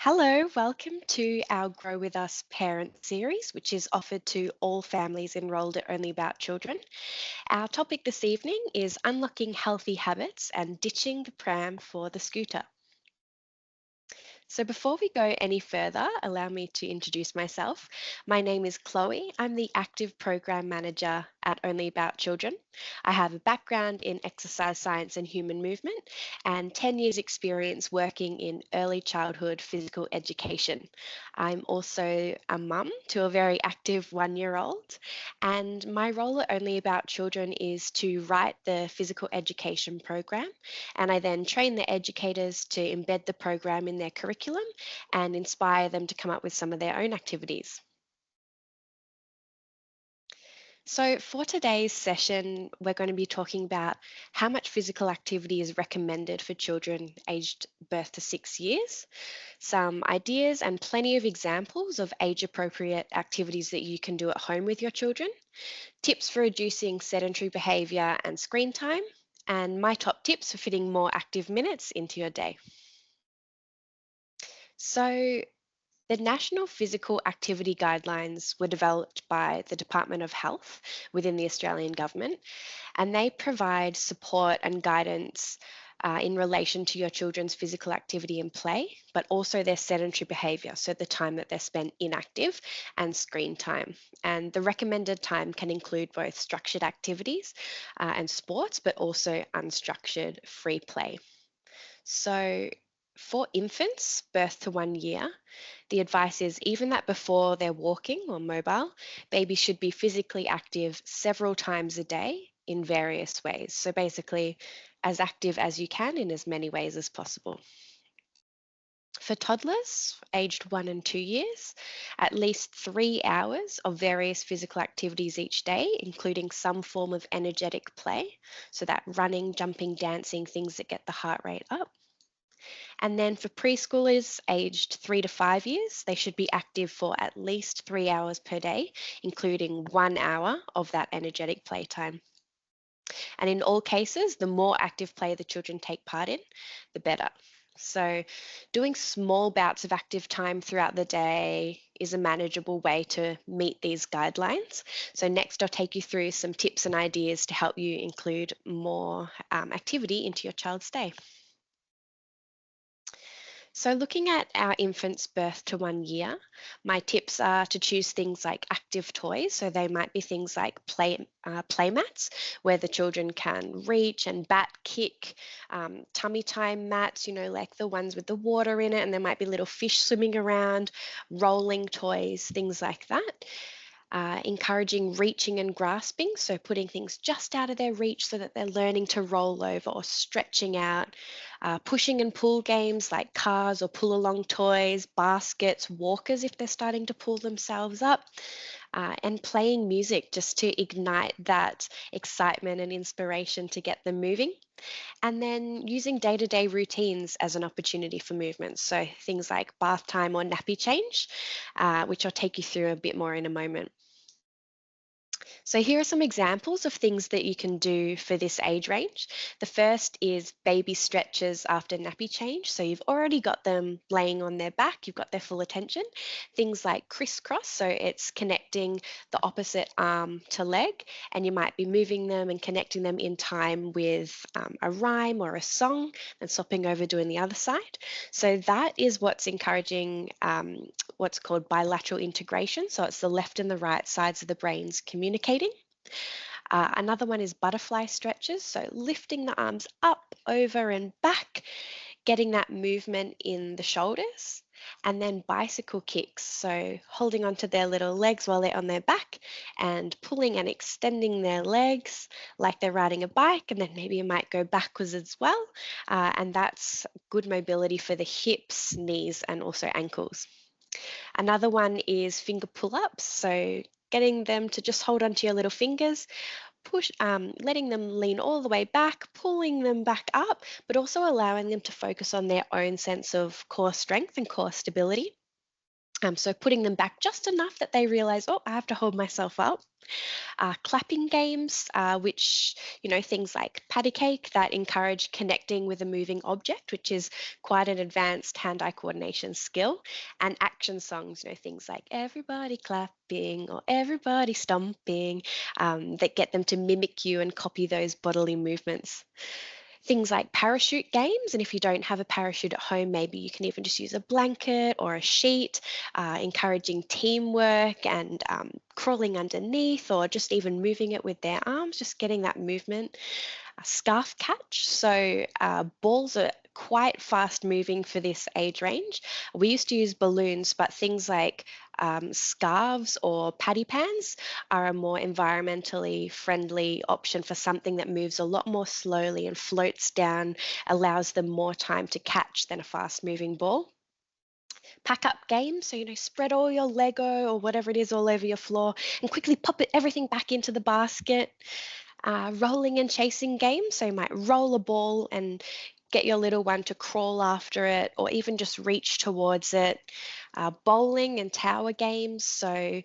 Hello, welcome to our Grow With Us parent series, which is offered to all families enrolled at Only About Children. Our topic this evening is unlocking healthy habits and ditching the pram for the scooter. So, before we go any further, allow me to introduce myself. My name is Chloe. I'm the Active Program Manager at Only About Children. I have a background in exercise science and human movement and 10 years' experience working in early childhood physical education. I'm also a mum to a very active 1 year old, and my role at Only About Children is to write the physical education program, and I then train the educators to embed the program in their curriculum and inspire them to come up with some of their own activities. So, for today's session, we're going to be talking about how much physical activity is recommended for children aged birth to 6 years, some ideas and plenty of examples of age appropriate activities that you can do at home with your children, tips for reducing sedentary behaviour and screen time, and my top tips for fitting more active minutes into your day. So, the National Physical Activity Guidelines were developed by the Department of Health within the Australian Government, and they provide support and guidance in relation to your children's physical activity and play, but also their sedentary behaviour, so the time that they're spent inactive and screen time. And the recommended time can include both structured activities and sports, but also unstructured free play. So, for infants birth to 1 year, the advice is even that before they're walking or mobile, babies should be physically active several times a day in various ways. So, basically, as active as you can in as many ways as possible. For toddlers aged 1 and 2 years, at least 3 hours of various physical activities each day, including some form of energetic play. So, that running, jumping, dancing, things that get the heart rate up. And then for preschoolers aged 3 to 5 years, they should be active for at least 3 hours per day, including 1 hour of that energetic playtime. And in all cases, the more active play the children take part in, the better. So, doing small bouts of active time throughout the day is a manageable way to meet these guidelines. So, next, I'll take you through some tips and ideas to help you include more activity into your child's day. So, looking at our infants birth to 1 year, my tips are to choose things like active toys. So, they might be things like play mats where the children can reach and bat, kick, tummy time mats, like the ones with the water in it, and there might be little fish swimming around, rolling toys, things like that. Encouraging reaching and grasping, so putting things just out of their reach so that they're learning to roll over or stretching out. Pushing and pull games like cars or pull along toys, baskets, walkers if they're starting to pull themselves up, and playing music just to ignite that excitement and inspiration to get them moving. And then using day to day routines as an opportunity for movement. So things like bath time or nappy change, which I'll take you through a bit more in a moment. So here are some examples of things that you can do for this age range. The first is baby stretches after nappy change. So you've already got them laying on their back, you've got their full attention. Things like crisscross, so it's connecting the opposite arm to leg, and you might be moving them and connecting them in time with a rhyme or a song and swapping over doing the other side. So that is what's encouraging what's called bilateral integration. So it's the left and the right sides of the brains communicating. Another one is butterfly stretches. So lifting the arms up, over, and back, getting that movement in the shoulders. And then bicycle kicks. So holding onto their little legs while they're on their back and pulling and extending their legs like they're riding a bike. And then maybe you might go backwards as well. And that's good mobility for the hips, knees, and also ankles. Another one is finger pull-ups. So getting them to just hold onto your little fingers, letting them lean all the way back, pulling them back up, but also allowing them to focus on their own sense of core strength and core stability. So putting them back just enough that they realize, oh, I have to hold myself up. Clapping games, which, things like patty cake that encourage connecting with a moving object, which is quite an advanced hand-eye coordination skill. And action songs, things like everybody clapping or everybody stomping, that get them to mimic you and copy those bodily movements. Things like parachute games, and if you don't have a parachute at home, maybe you can even just use a blanket or a sheet, encouraging teamwork and crawling underneath or just even moving it with their arms, just getting that movement. A scarf catch. So balls are quite fast moving for this age range. We used to use balloons, but things like scarves or paddy pans are a more environmentally friendly option for something that moves a lot more slowly and floats down, allows them more time to catch than a fast moving ball. Pack up games, so spread all your Lego or whatever it is all over your floor and quickly pop everything back into the basket. Rolling and chasing games. So you might roll a ball and get your little one to crawl after it or even just reach towards it. Bowling and tower games. So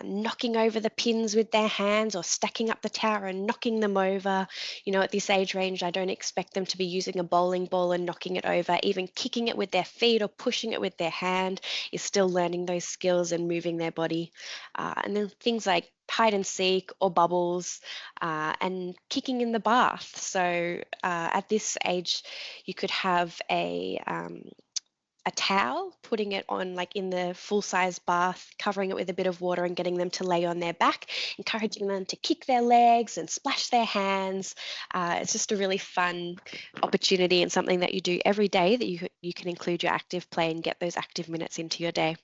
knocking over the pins with their hands or stacking up the tower and knocking them over. At this age range, I don't expect them to be using a bowling ball and knocking it over. Even kicking it with their feet or pushing it with their hand is still learning those skills and moving their body. And then things like hide and seek or bubbles, and kicking in the bath. So at this age, you could have a towel, putting it on like in the full size bath, covering it with a bit of water and getting them to lay on their back, encouraging them to kick their legs and splash their hands. It's just a really fun opportunity and something that you do every day that you can include your active play and get those active minutes into your day.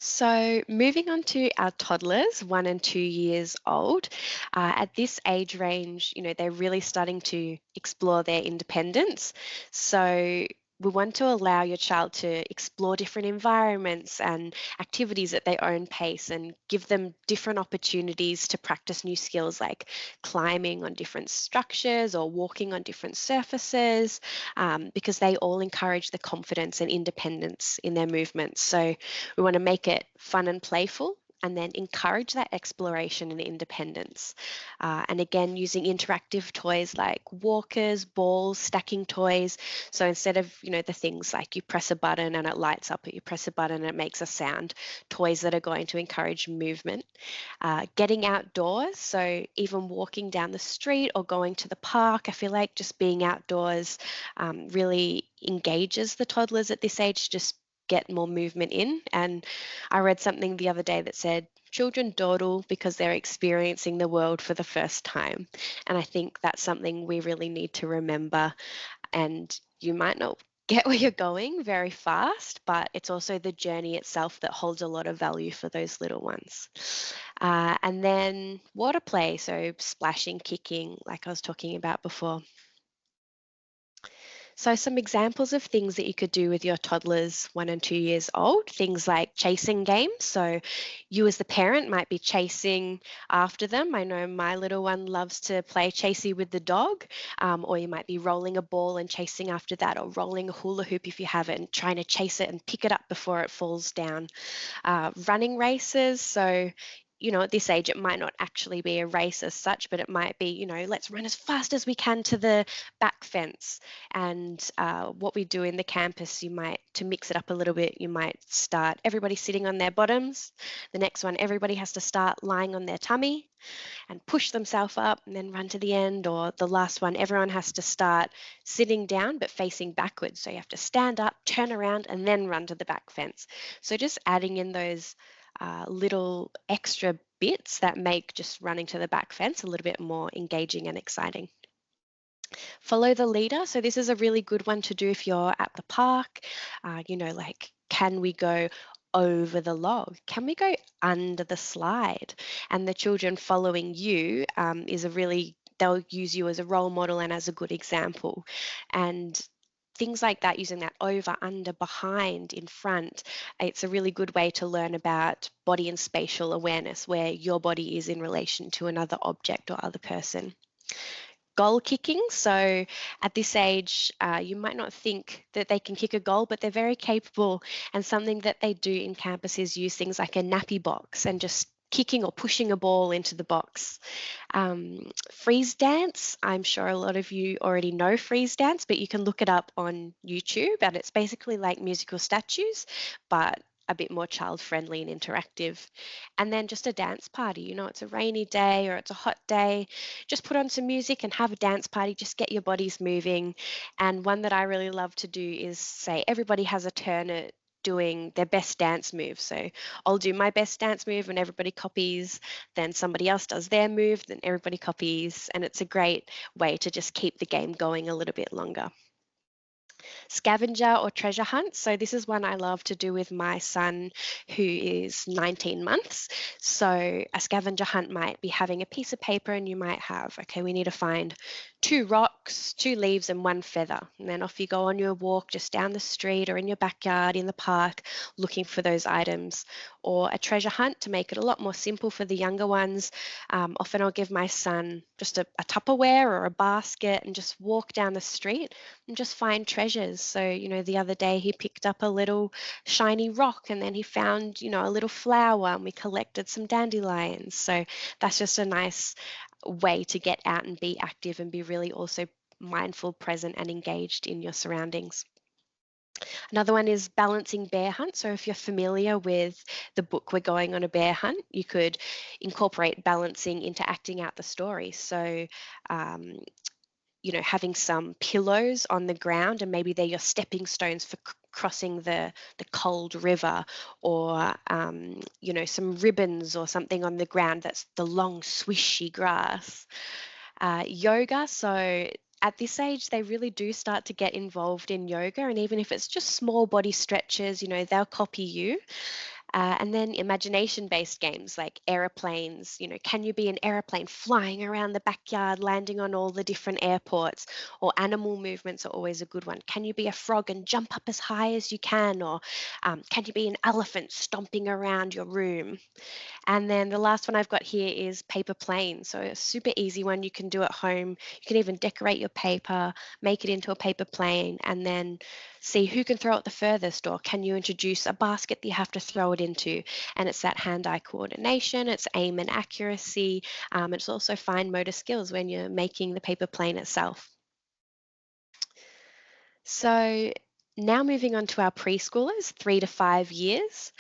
So, moving on to our toddlers, 1 and 2 years old. At this age range, they're really starting to explore their independence. So, we want to allow your child to explore different environments and activities at their own pace and give them different opportunities to practice new skills like climbing on different structures or walking on different surfaces, because they all encourage the confidence and independence in their movements. So, we want to make it fun and playful and then encourage that exploration and independence. And again, using interactive toys like walkers, balls, stacking toys. So instead of, the things like you press a button and it lights up, or you press a button and it makes a sound, toys that are going to encourage movement. Getting outdoors, so even walking down the street or going to the park, I feel like just being outdoors really engages the toddlers at this age, just get more movement in. And I read something the other day that said children dawdle because they're experiencing the world for the first time. And I think that's something we really need to remember. And you might not get where you're going very fast, but it's also the journey itself that holds a lot of value for those little ones. And then water play, so splashing, kicking, like I was talking about before. So, some examples of things that you could do with your toddlers 1 and 2 years old, things like chasing games. So, you as the parent might be chasing after them. I know my little one loves to play chasey with the dog, or you might be rolling a ball and chasing after that, or rolling a hula hoop if you have it and trying to chase it and pick it up before it falls down. Running races. So, at this age, it might not actually be a race as such, but it might be, let's run as fast as we can to the back fence. And what we do in the campus, to mix it up a little bit, you might start everybody sitting on their bottoms. The next one, everybody has to start lying on their tummy and push themselves up and then run to the end. Or the last one, everyone has to start sitting down but facing backwards. So you have to stand up, turn around, and then run to the back fence. So just adding in those little extra bits that make just running to the back fence a little bit more engaging and exciting. Follow the leader. So this is a really good one to do if you're at the park. Like, can we go over the log? Can we go under the slide? And the children following you they'll use you as a role model and as a good example. And things like that, using that over, under, behind, in front, it's a really good way to learn about body and spatial awareness, where your body is in relation to another object or other person. goal kicking. So at this age, you might not think that they can kick a goal, but they're very capable. And something that they do in campus is use things like a nappy box and just kicking or pushing a ball into the box. Freeze dance, I'm sure a lot of you already know freeze dance, but you can look it up on YouTube, and it's basically like musical statues, but a bit more child friendly and interactive. And then just a dance party. It's a rainy day or it's a hot day. Just put on some music and have a dance party. Just get your bodies moving. And one that I really love to do is say everybody has a turn at doing their best dance move. So I'll do my best dance move and everybody copies, then somebody else does their move, then everybody copies, and it's a great way to just keep the game going a little bit longer. Scavenger or treasure hunt. So this is one I love to do with my son who is 19 months. So a scavenger hunt might be having a piece of paper and you might have, okay, we need to find 2 rocks, 2 leaves and 1 feather. And then off you go on your walk just down the street or in your backyard, in the park, looking for those items. Or a treasure hunt to make it a lot more simple for the younger ones. Often I'll give my son just a Tupperware or a basket and just walk down the street and just find treasures. So, the other day he picked up a little shiny rock and then he found, a little flower and we collected some dandelions. So that's just a nice way to get out and be active and be really also mindful, present, and engaged in your surroundings. Another one is balancing bear hunt. So if you're familiar with the book We're Going on a Bear Hunt, you could incorporate balancing into acting out the story. So um, having some pillows on the ground and maybe they're your stepping stones for crossing the cold river, or some ribbons or something on the ground that's the long swishy grass. Yoga, so at this age they really do start to get involved in yoga, and even if it's just small body stretches, they'll copy you. And then imagination-based games like aeroplanes. Can you be an aeroplane flying around the backyard, landing on all the different airports? Or animal movements are always a good one. Can you be a frog and jump up as high as you can? Or can you be an elephant stomping around your room? And then the last one I've got here is paper plane. So a super easy one you can do at home. You can even decorate your paper, make it into a paper plane, and then see who can throw it the furthest, or can you introduce a basket that you have to throw it into? And it's that hand-eye coordination, it's aim and accuracy, it's also fine motor skills when you're making the paper plane itself. So now moving on to our preschoolers, 3 to 5 years.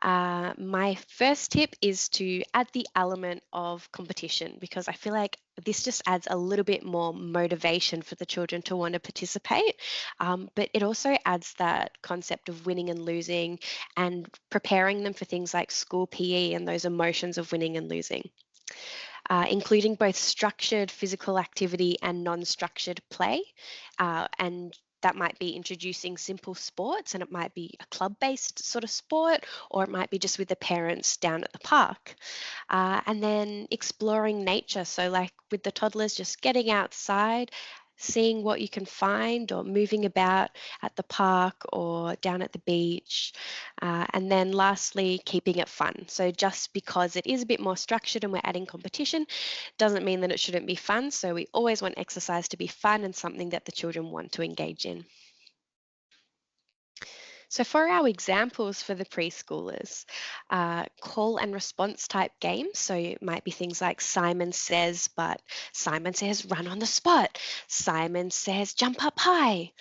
My first tip is to add the element of competition, because I feel like this just adds a little bit more motivation for the children to want to participate. But it also adds that concept of winning and losing and preparing them for things like school PE and those emotions of winning and losing. Including both structured physical activity and non-structured play. And that might be introducing simple sports, and it might be a club-based sort of sport, or it might be just with the parents down at the park. And then exploring nature. So like with the toddlers, just getting outside, seeing what you can find, or moving about at the park or down at the beach. And then lastly, keeping it fun. So just because it is a bit more structured and we're adding competition doesn't mean that it shouldn't be fun. So we always want exercise to be fun and something that the children want to engage in. So for our examples for the preschoolers, call and response type games. So it might be things like Simon says, but Simon says run on the spot. Simon says jump up high.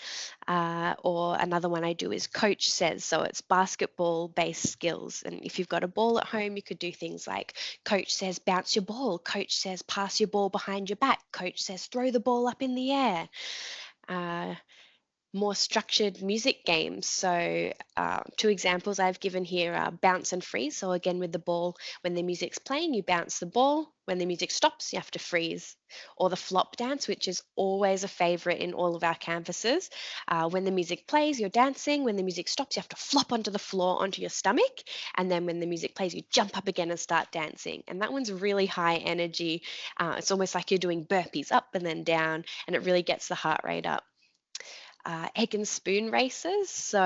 Or another one I do is coach says. So it's basketball based skills. And if you've got a ball at home, you could do things like coach says bounce your ball. Coach says pass your ball behind your back. Coach says throw the ball up in the air. More structured music games. So 2 examples I've given here are bounce and freeze. So again, with the ball, when the music's playing, you bounce the ball. When the music stops, you have to freeze. Or the flop dance, which is always a favorite in all of our campuses. When the music plays, you're dancing. When the music stops, you have to flop onto the floor, onto your stomach. And then when the music plays, you jump up again and start dancing. And that one's really high energy. It's almost like you're doing burpees up and then down, and it really gets the heart rate up. Egg and spoon races. So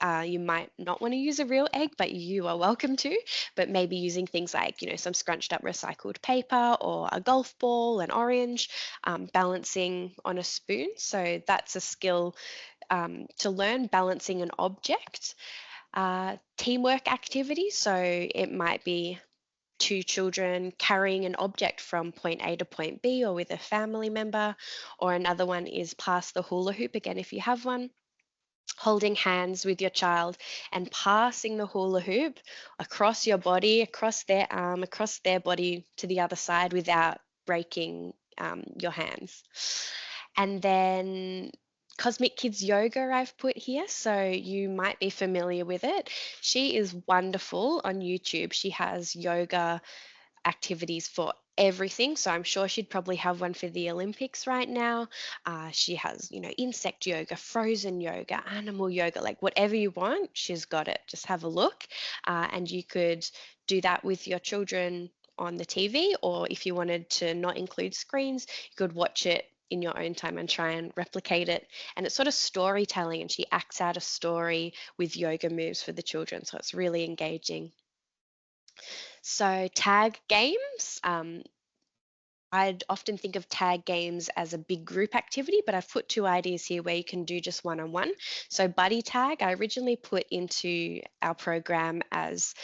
You might not want to use a real egg, but you are welcome to. But maybe using things like, some scrunched up recycled paper or a golf ball, an orange, balancing on a spoon. So that's a skill to learn, balancing an object. Teamwork activities. So it might be two children carrying an object from point A to point B or with a family member, or another one is pass the hula hoop again if you have one, holding hands with your child and passing the hula hoop across your body, across their arm, across their body to the other side without breaking your hands. And then Cosmic Kids Yoga I've put here, so you might be familiar with it. She is wonderful on YouTube. She has yoga activities for everything. So I'm sure she'd probably have one for the Olympics right now. She has, insect yoga, frozen yoga, animal yoga, like whatever you want, she's got it. Just have a look. And you could do that with your children on the TV, or if you wanted to not include screens, you could watch it in your own time and try and replicate it. And it's sort of storytelling, and she acts out a story with yoga moves for the children. So it's really engaging. So, tag games. I'd often think of tag games as a big group activity, but I've put two ideas here where you can do just one on one. So, buddy tag, I originally put into our program as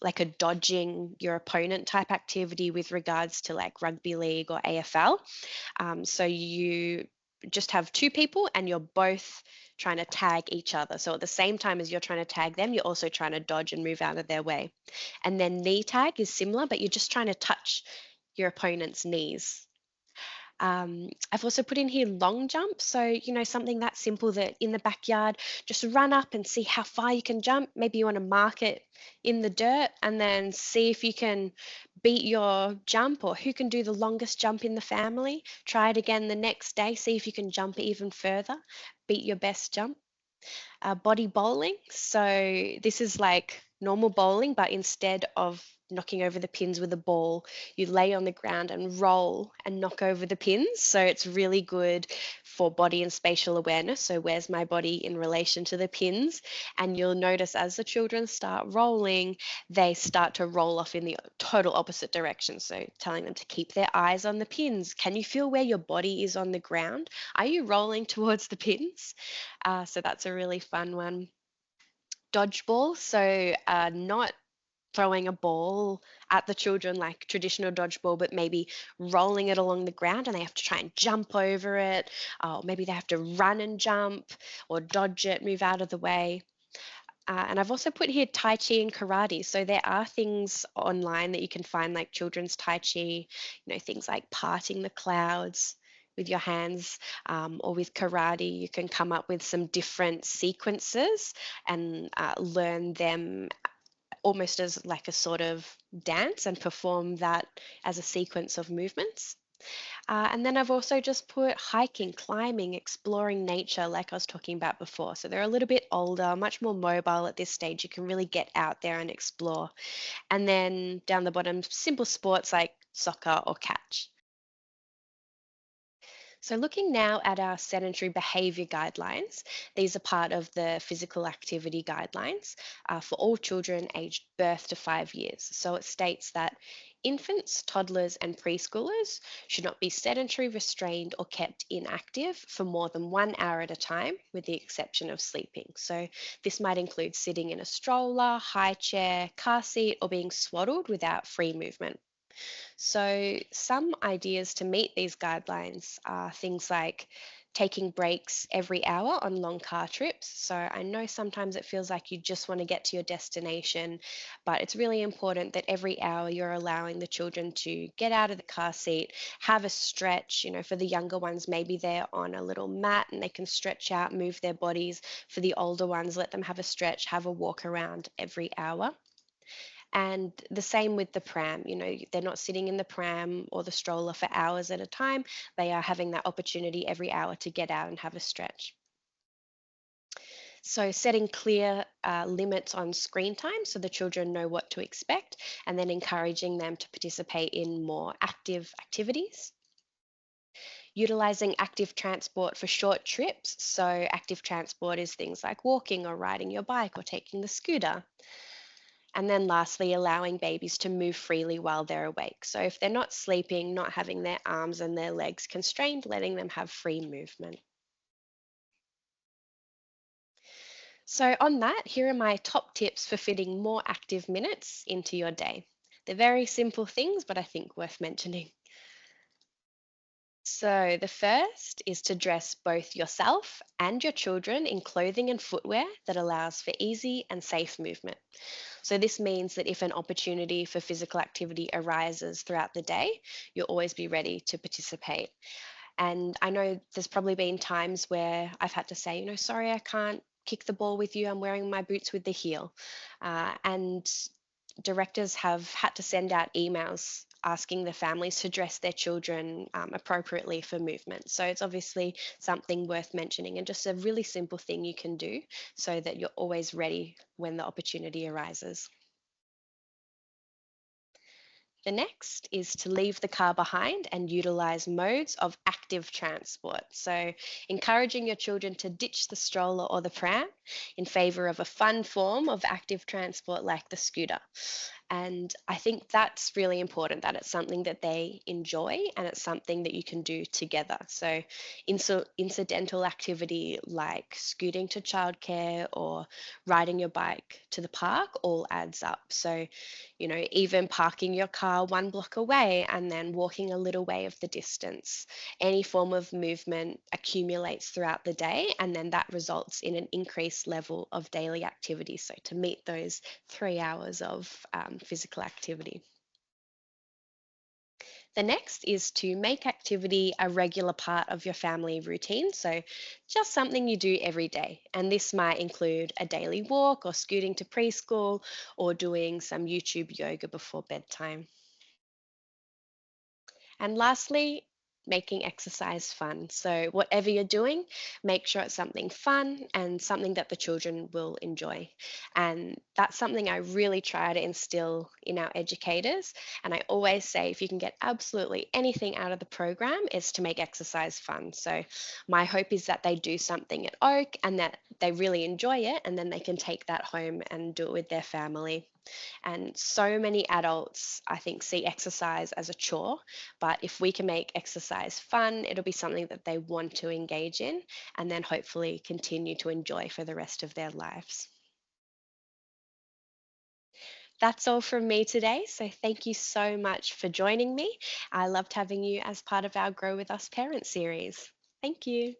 like a dodging your opponent type activity with regards to like rugby league or AFL. So, you just have two people and you're both trying to tag each other. So, at the same time as you're trying to tag them, you're also trying to dodge and move out of their way. And then knee tag is similar, but you're just trying to touch your opponent's knees. I've also put in here long jump. So, something that simple that in the backyard, just run up and see how far you can jump. Maybe you want to mark it in the dirt and then see if you can beat your jump or who can do the longest jump in the family. Try it again the next day, see if you can jump even further, beat your best jump. Body bowling. So this is like normal bowling, but instead of knocking over the pins with a ball, you lay on the ground and roll and knock over the pins. So it's really good for body and spatial awareness. So where's my body in relation to the pins? And you'll notice as the children start rolling, they start to roll off in the total opposite direction. So telling them to keep their eyes on the pins. Can you feel where your body is on the ground? Are you rolling towards the pins? So that's a really fun one. Dodgeball. So not throwing a ball at the children like traditional dodgeball, but maybe rolling it along the ground and they have to try and jump over it. Or maybe they have to run and jump or dodge it, move out of the way. And I've also put here Tai Chi and karate. So there are things online that you can find, like children's Tai Chi, things like parting the clouds with your hands, or with karate, you can come up with some different sequences and learn them almost as like a sort of dance and perform that as a sequence of movements. And then I've also just put hiking, climbing, exploring nature, like I was talking about before. So they're a little bit older, much more mobile at this stage. You can really get out there and explore. And then down the bottom, simple sports like soccer or catch. So, looking now at our sedentary behaviour guidelines, these are part of the physical activity guidelines for all children aged birth to 5 years. So, it states that infants, toddlers, and preschoolers should not be sedentary, restrained, or kept inactive for more than 1 hour at a time, with the exception of sleeping. So, this might include sitting in a stroller, high chair, car seat, or being swaddled without free movement. So, some ideas to meet these guidelines are things like taking breaks every hour on long car trips. So, I know sometimes it feels like you just want to get to your destination, but it's really important that every hour you're allowing the children to get out of the car seat, have a stretch. For the younger ones, maybe they're on a little mat and they can stretch out, move their bodies. For the older ones, let them have a stretch, have a walk around every hour. And the same with the pram, they're not sitting in the pram or the stroller for hours at a time. They are having that opportunity every hour to get out and have a stretch. So, setting clear limits on screen time so the children know what to expect, and then encouraging them to participate in more active activities. Utilizing active transport for short trips. So, active transport is things like walking or riding your bike or taking the scooter. And then lastly, allowing babies to move freely while they're awake. So, if they're not sleeping, not having their arms and their legs constrained, letting them have free movement. So, on that, here are my top tips for fitting more active minutes into your day. They're very simple things, but I think worth mentioning. So, the first is to dress both yourself and your children in clothing and footwear that allows for easy and safe movement. So, this means that if an opportunity for physical activity arises throughout the day, you'll always be ready to participate. And I know there's probably been times where I've had to say, sorry, I can't kick the ball with you. I'm wearing my boots with the heel. And directors have had to send out emails asking the families to dress their children appropriately for movement. So it's obviously something worth mentioning and just a really simple thing you can do so that you're always ready when the opportunity arises. The next is to leave the car behind and utilize modes of active transport. So, encouraging your children to ditch the stroller or the pram in favor of a fun form of active transport like the scooter. And I think that's really important that it's something that they enjoy and it's something that you can do together. So, incidental activity like scooting to childcare or riding your bike to the park all adds up. So, even parking your car one block away and then walking a little way of the distance. Any form of movement accumulates throughout the day, and then that results in an increased level of daily activity. So, to meet those 3 hours of physical activity. The next is to make activity a regular part of your family routine. So, just something you do every day. And this might include a daily walk or scooting to preschool or doing some YouTube yoga before bedtime. And lastly, making exercise fun. So, whatever you're doing, make sure it's something fun and something that the children will enjoy. And that's something I really try to instill in our educators. And I always say if you can get absolutely anything out of the program, it's to make exercise fun. So, my hope is that they do something at Oak and that they really enjoy it, and then they can take that home and do it with their family. And so many adults, I think, see exercise as a chore. But if we can make exercise fun, it'll be something that they want to engage in and then hopefully continue to enjoy for the rest of their lives. That's all from me today. So thank you so much for joining me. I loved having you as part of our Grow With Us Parent series. Thank you.